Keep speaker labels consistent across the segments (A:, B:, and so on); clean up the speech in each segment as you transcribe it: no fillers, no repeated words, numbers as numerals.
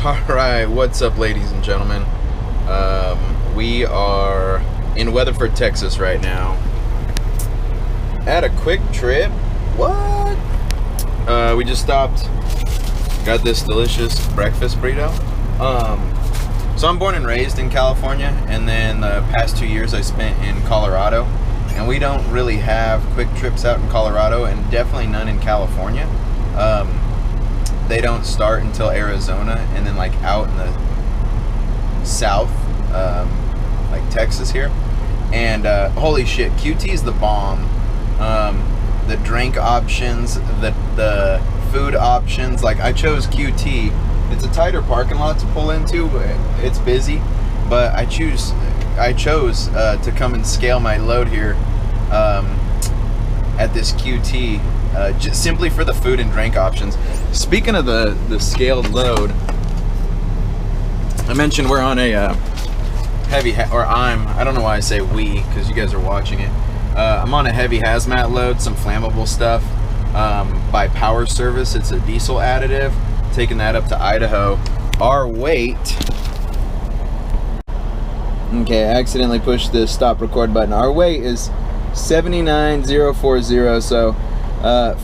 A: Alright, what's up, ladies and gentlemen? We are in Weatherford, Texas right now. At a quick trip. What? We just stopped. Got this delicious breakfast burrito. So I'm born and raised in California, and then the past 2 years I spent in Colorado. And we don't really have quick trips out in Colorado, and definitely none in California. They don't start until Arizona, and then like out in the south, like Texas here. And holy shit, QT is the bomb. The drink options, the food options. Like, I chose QT. It's a tighter parking lot to pull into. It's busy, but I chose to come and scale my load here at this QT. Just simply for the food and drink options. Speaking of the scaled load, I mentioned we're on a heavy, I don't know why I say we, because you guys are watching it. I'm on a heavy hazmat load, some flammable stuff by Power Service. It's a diesel additive, taking that up to Idaho. Our weight, okay, I accidentally pushed the stop record button. Our weight is 79,040, so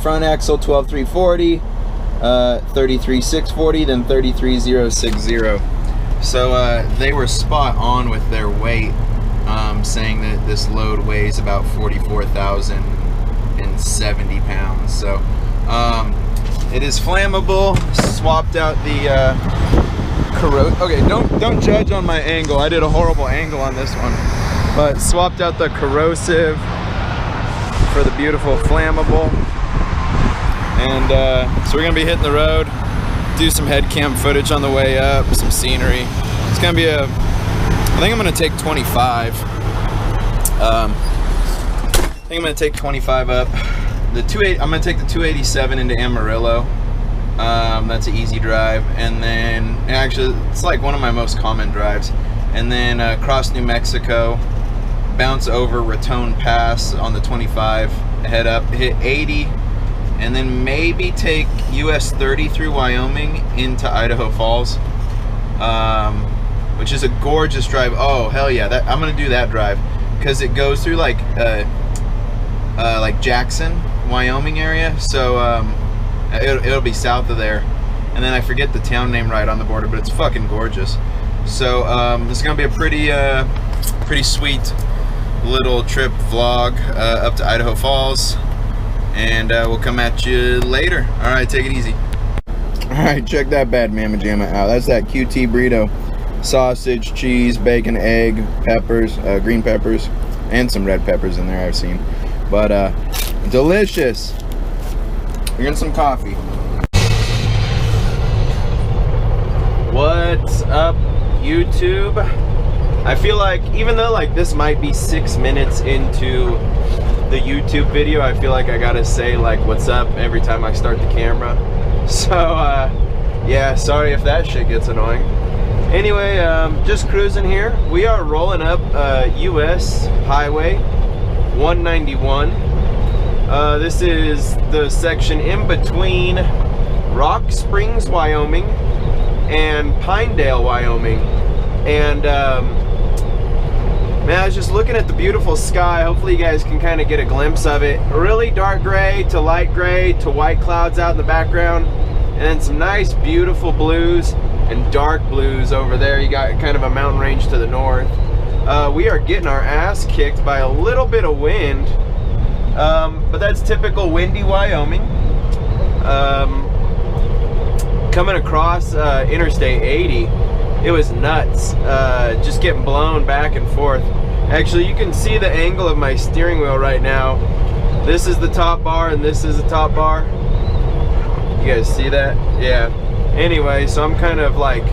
A: front axle 12,340, 33,640, then 33,060. So they were spot on with their weight, saying that this load weighs about 44,070 pounds. So it is flammable. Swapped out the okay, don't judge on my angle. I did a horrible angle on this one, but swapped out the corrosive for the beautiful flammable. And so we're gonna be hitting the road, do some head cam footage on the way up, some scenery. It's gonna be I think I'm gonna take 25. I think I'm gonna take 25 up. I'm gonna take the 287 into Amarillo. That's an easy drive, and then actually it's like one of my most common drives. And then cross New Mexico, bounce over Raton Pass on the 25, head up, hit 80, and then maybe take US 30 through Wyoming into Idaho Falls, which is a gorgeous drive. Oh hell yeah, I'm gonna do that drive because it goes through like Jackson, Wyoming area. So it'll be south of there, and then I forget the town name right on the border, but it's fucking gorgeous. So this is gonna be a pretty sweet little trip vlog up to Idaho Falls, and we'll come at you later. All right, take it easy. All right, check that bad mamma jamma out. That's that QT burrito. Sausage, cheese, bacon, egg, peppers, green peppers, and some red peppers in there I've seen. But delicious. We're getting some coffee. What's up, YouTube? I feel like, even though like this might be 6 minutes into the YouTube video, I feel like I gotta say like what's up every time I start the camera. So yeah, sorry if that shit gets annoying. Anyway, just cruising here. We are rolling up US Highway 191. This is the section in between Rock Springs, Wyoming and Pinedale, Wyoming. And man, I was just looking at the beautiful sky. Hopefully you guys can kind of get a glimpse of it. Really dark gray to light gray to white clouds out in the background, and then some nice beautiful blues and dark blues over there. You got kind of a mountain range to the north. We are getting our ass kicked by a little bit of wind, but that's typical windy Wyoming. Coming across Interstate 80, it was nuts, just getting blown back and forth. Actually, you can see the angle of my steering wheel right now. This is the top bar and this is the top bar. You guys see that? Yeah. Anyway, so I'm kind of like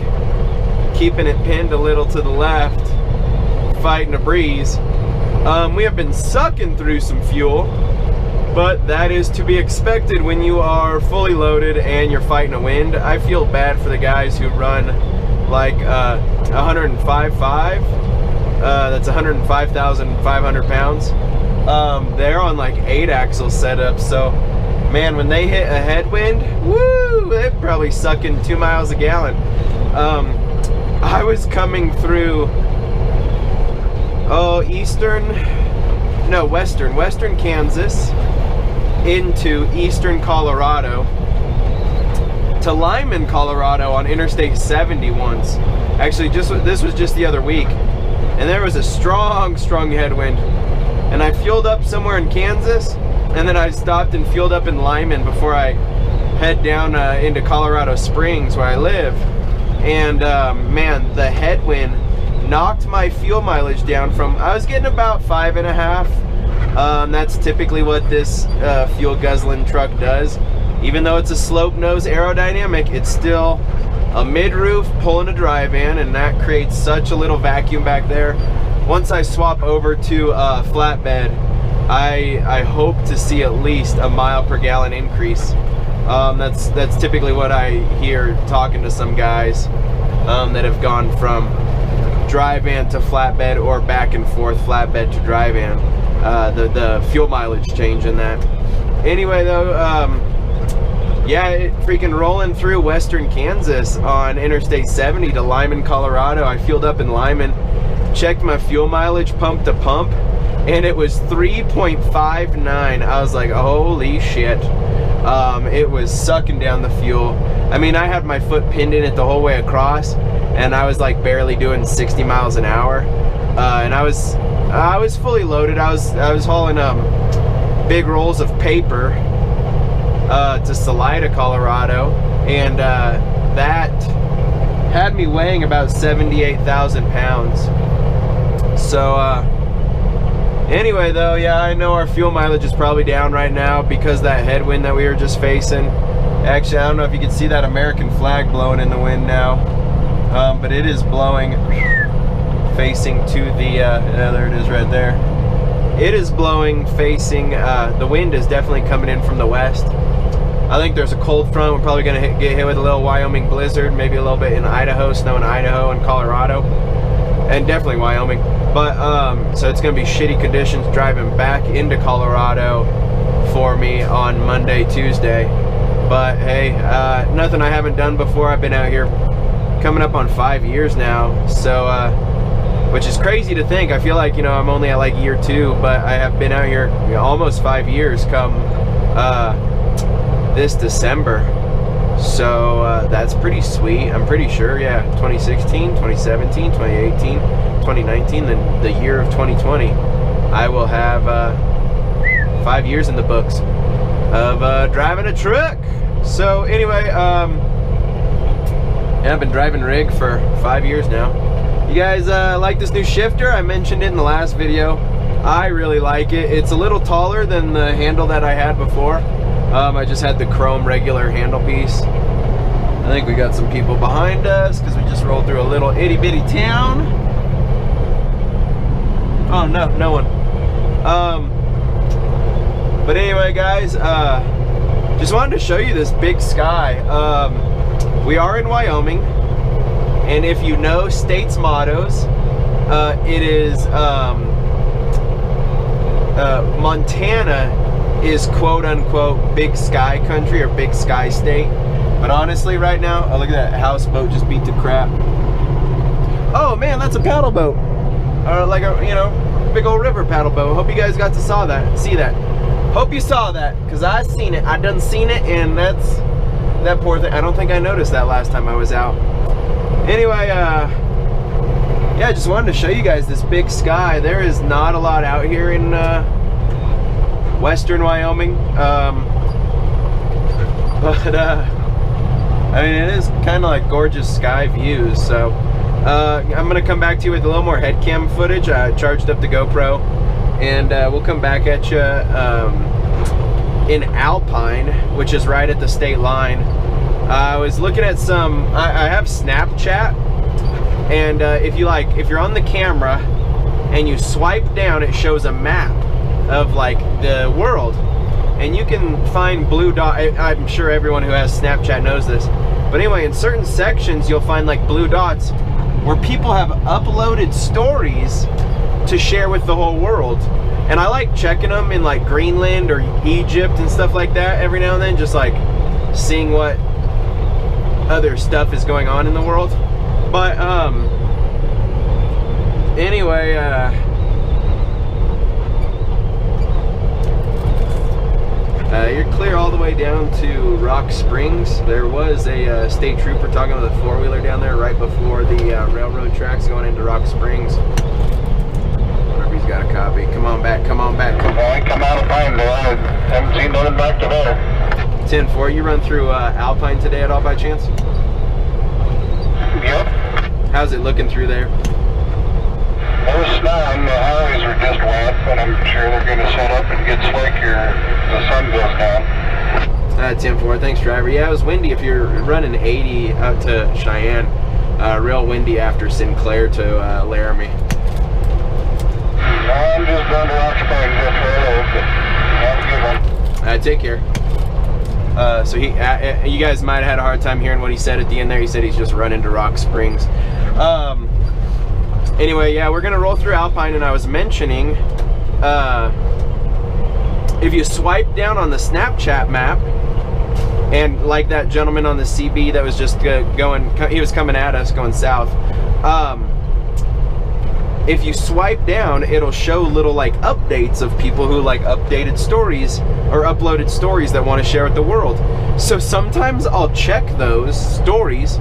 A: keeping it pinned a little to the left, fighting a breeze. We have been sucking through some fuel, but that is to be expected when you are fully loaded and you're fighting a wind. I feel bad for the guys who run like 105.5, that's 105,500 pounds. They're on like 8-axle setups, so man, when they hit a headwind, woo, they're probably sucking 2 miles a gallon.
B: I was coming through western Kansas into eastern Colorado to Lyman, Colorado on Interstate 70 once. Actually, this was just the other week, and there was a strong headwind, and I fueled up somewhere in Kansas, and then I stopped and fueled up in Lyman before I head down into Colorado Springs where I live. And man, the headwind knocked my fuel mileage down from, I was getting about 5.5. That's typically what this fuel guzzling truck does. Even though it's a slope nose aerodynamic, it's still a mid-roof pulling a dry van, and that creates such a little vacuum back there. Once I swap over to flatbed, I hope to see at least a mile per gallon increase. That's typically what I hear talking to some guys that have gone from dry van to flatbed or back and forth flatbed to dry van. The fuel mileage change in that. Anyway though, yeah, freaking rolling through western Kansas on Interstate 70 to Lyman, Colorado. I fueled up in Lyman, checked my fuel mileage pump to pump, and it was 3.59. I was like, holy shit. It was sucking down the fuel. I mean, I had my foot pinned in it the whole way across, and I was like barely doing 60 miles an hour. And I was fully loaded. I was hauling big rolls of paper to Salida, Colorado, and that had me weighing about 78,000 pounds. So anyway though, yeah, I know our fuel mileage is probably down right now because that headwind that we were just facing. Actually, I don't know if you can see that American flag blowing in the wind now, but it is blowing facing to the there it is right there. It is blowing facing, the wind is definitely coming in from the west. I think there's a cold front. We're probably gonna get hit with a little Wyoming blizzard, maybe a little bit in Idaho, snow in Idaho and Colorado, and definitely Wyoming. But so it's gonna be shitty conditions driving back into Colorado for me on Monday, Tuesday. But hey, nothing I haven't done before. I've been out here coming up on 5 years now, so which is crazy to think. I feel like, you know, I'm only at like year 2, but I have been out here, you know, almost 5 years come this December. So that's pretty sweet. I'm pretty sure, yeah, 2016, 2017, 2018, 2019, then the year of 2020, I will have 5 years in the books of driving a truck. So anyway, yeah, I've been driving rig for 5 years now. You guys like this new shifter? I mentioned it in the last video. I really like it. It's a little taller than the handle that I had before. I just had the chrome regular handle piece. I think we got some people behind us because we just rolled through a little itty bitty town. Oh no, no one. But anyway guys, just wanted to show you this big sky. We are in Wyoming, and if you know states mottos, it is Montana is quote unquote big sky country or big sky state. But honestly right now, oh look at that houseboat just beat to crap. Oh man, that's a paddle boat. Like a, you know, big old river paddle boat. Hope you guys got to see that. Hope you saw that, because I seen it. I done seen it, and that's that poor thing. I don't think I noticed that last time I was out. Anyway, yeah, I just wanted to show you guys this big sky. There is not a lot out here in western Wyoming, but I mean, it is kind of like gorgeous sky views. So I'm gonna come back to you with a little more head cam footage. I charged up the GoPro, and we'll come back at you in Alpine, which is right at the state line. I was looking at some, I have Snapchat, and if you're on the camera and you swipe down, it shows a map of like the world, and you can find blue dot. I'm sure everyone who has Snapchat knows this, but anyway, in certain sections you'll find like blue dots where people have uploaded stories to share with the whole world. And I like checking them in like Greenland or Egypt and stuff like that every now and then, just like seeing what other stuff is going on in the world. But anyway, you're clear all the way down to Rock Springs. There was a state trooper talking with a four-wheeler down there right before the railroad tracks going into Rock Springs. Wonder if he's got a copy. Come on back, come on back.
C: I come out of Pineville. I haven't seen nothing back to there.
B: 10-4, you run through Alpine today at all by chance?
C: Yep.
B: How's it looking through there?
C: It was snowing. The highways are just wet, but I'm sure they're going to set up and get slick here. The sun goes down.
B: 10-4, thanks driver. Yeah, it was windy if you're running 80 out to Cheyenne. Real windy after Sinclair to Laramie.
C: I'm just going to Rock Springs. That's where I live, but have a good one.
B: Take care. So you guys might have had a hard time hearing what he said at the end there. He said he's just running to Rock Springs. Anyway, yeah, we're gonna roll through Alpine, and I was mentioning, if you swipe down on the Snapchat map, and like that gentleman on the CB that was just he was coming at us going south. If you swipe down, it'll show little like updates of people who like updated stories or uploaded stories that want to share with the world. So sometimes I'll check those stories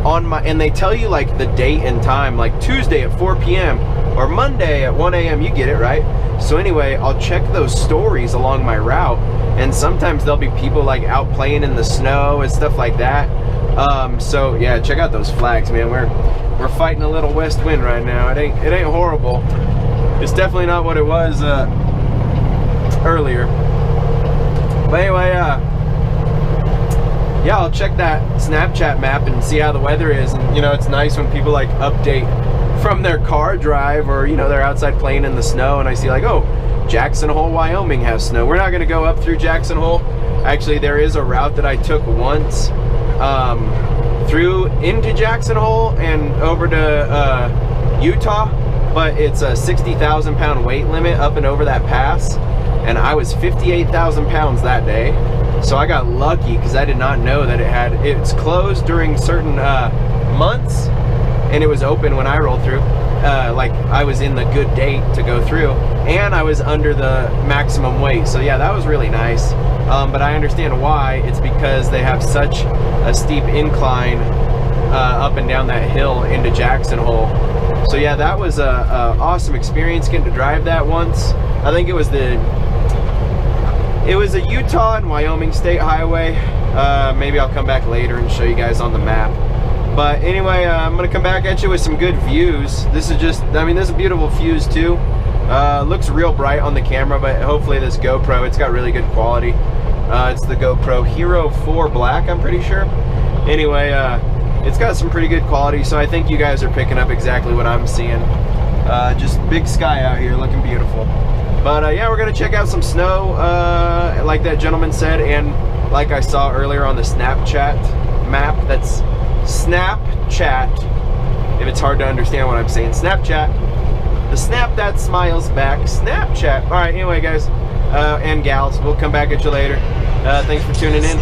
B: on and they tell you like the date and time, like Tuesday at 4 p.m. or Monday at 1 a.m. You get it, right? So anyway, I'll check those stories along my route, and sometimes there'll be people like out playing in the snow and stuff like that. So yeah, check out those flags, man. We're fighting a little west wind right now. It ain't horrible. It's definitely not what it was earlier. But anyway, yeah, I'll check that Snapchat map and see how the weather is. And you know, it's nice when people like update from their car drive, or you know, they're outside playing in the snow, and I see like, oh, Jackson Hole, Wyoming has snow. We're not gonna go up through Jackson Hole. Actually, there is a route that I took once through into Jackson Hole and over to Utah, but it's a 60,000 pound weight limit up and over that pass, and I was 58,000 pounds that day. So I got lucky because I did not know that it's closed during certain months, and it was open when I rolled through. Like I was in the good date to go through, and I was under the maximum weight. So yeah, that was really nice. But I understand why. It's because they have such a steep incline up and down that hill into Jackson Hole. So yeah, that was a awesome experience getting to drive that once. I think it was a Utah and Wyoming state highway. Maybe I'll come back later and show you guys on the map. But anyway, I'm gonna come back at you with some good views. This is just, I mean, this is beautiful views too. Looks real bright on the camera, but hopefully this GoPro, it's got really good quality. It's the GoPro Hero 4 Black, I'm pretty sure. Anyway, it's got some pretty good quality, so I think you guys are picking up exactly what I'm seeing. Just big sky out here, looking beautiful. But yeah, we're gonna check out some snow, like that gentleman said, and like I saw earlier on the Snapchat map. That's Snapchat, if it's hard to understand what I'm saying. Snapchat, the snap that smiles back. Snapchat. All right, anyway, guys and gals, we'll come back at you later. Thanks for tuning in.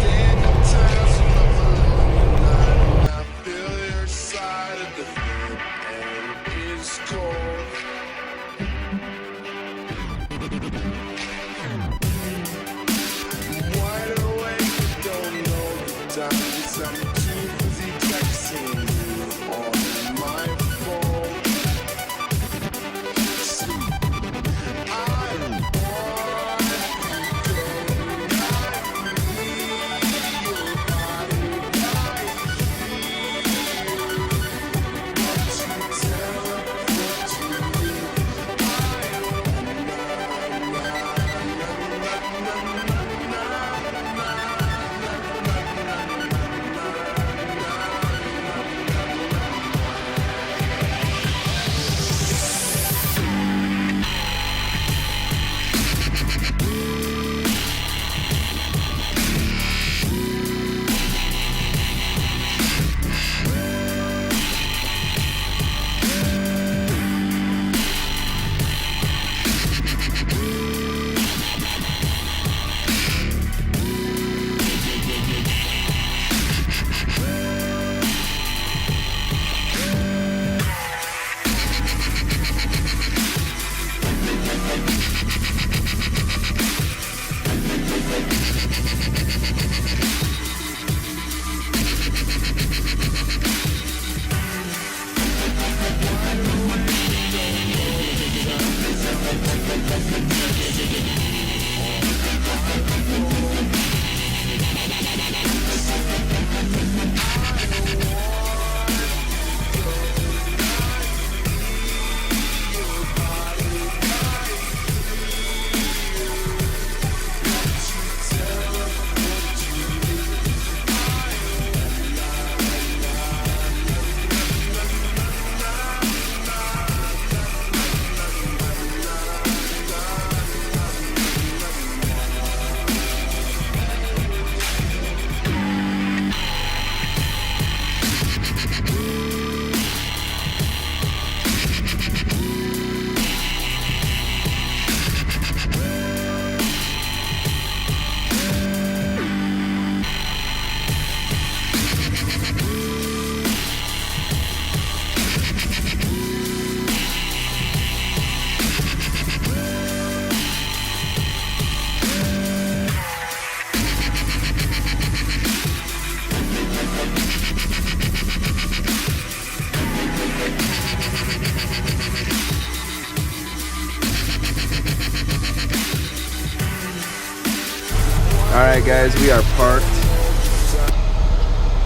B: guys, we are parked.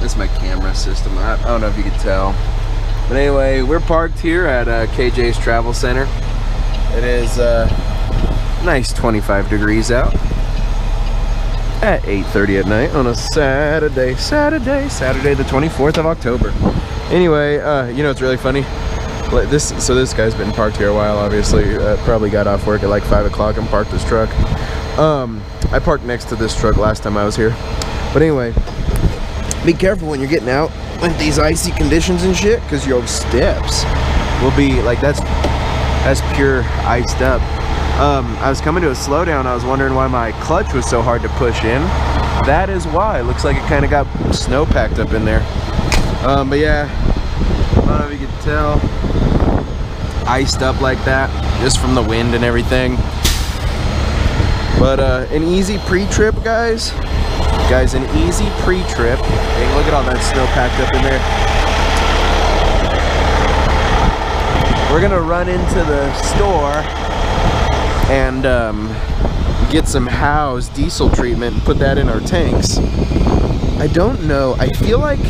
B: This is my camera system. I don't know if you can tell. But anyway, we're parked here at KJ's Travel Center. It is nice 25 degrees out at 8:30 at night on a Saturday the 24th of October. Anyway, you know, it's really funny. This guy's been parked here a while, obviously. Probably got off work at like 5 o'clock and parked this truck. I parked next to this truck last time I was here. But anyway, be careful when you're getting out with these icy conditions and shit, because your steps will be like, that's pure iced up. I was coming to a slowdown. I was wondering why my clutch was so hard to push in. That is why. It looks like it kind of got snow packed up in there. But yeah, I don't know if you can tell. Iced up like that, just from the wind and everything. But an easy pre-trip, guys. Guys, an easy pre-trip. Hey, look at all that snow packed up in there. We're gonna run into the store and get some Howe's diesel treatment and put that in our tanks. I don't know. I feel like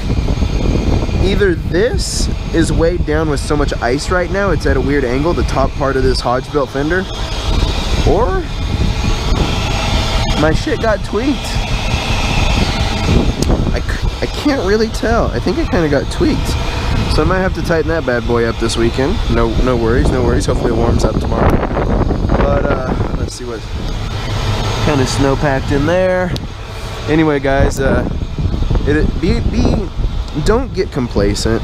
B: either this is weighed down with so much ice right now, it's at a weird angle, the top part of this Hodge-built fender, or my shit got tweaked. I can't really tell. I think it kind of got tweaked. So I might have to tighten that bad boy up this weekend. No worries. Hopefully it warms up tomorrow. But let's see what kind of snow packed in there. Anyway, guys, don't get complacent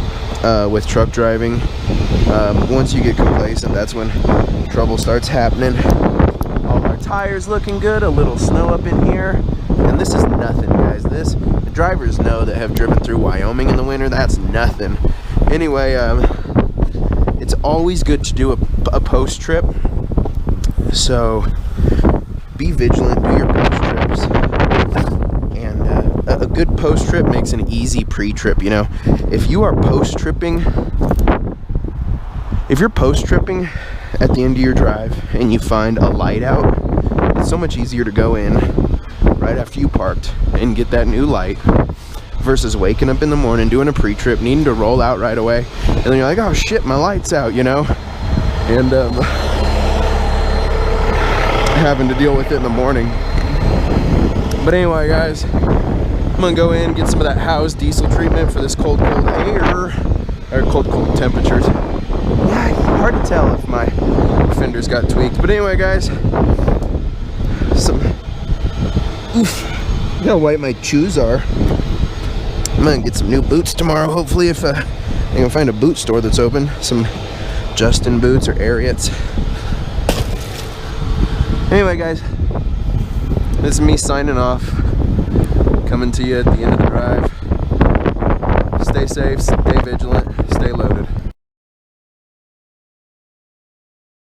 B: with truck driving. Once you get complacent, that's when trouble starts happening. All our tires looking good, a little snow up in here, and this is nothing, guys. The drivers know that have driven through Wyoming in the winter, that's nothing. Anyway, it's always good to do a post trip, so be vigilant, do your post trips. And a good post trip makes an easy pre-trip, you know. If you're post tripping at the end of your drive and you find a light out, it's so much easier to go in right after you parked and get that new light versus waking up in the morning, doing a pre-trip, needing to roll out right away, and then you're like, oh shit, my light's out, you know, and having to deal with it in the morning. But anyway, guys, I'm gonna go in, get some of that Howe's diesel treatment for this cold air, or cold temperatures. Yeah, hard to tell if my fenders got tweaked. But anyway, guys, look how white my shoes are. I'm gonna get some new boots tomorrow, hopefully, if I can find a boot store that's open. Some Justin boots or Ariats. Anyway, guys, this is me signing off. Coming to you at the end of the drive. Stay safe, stay vigilant, stay loaded.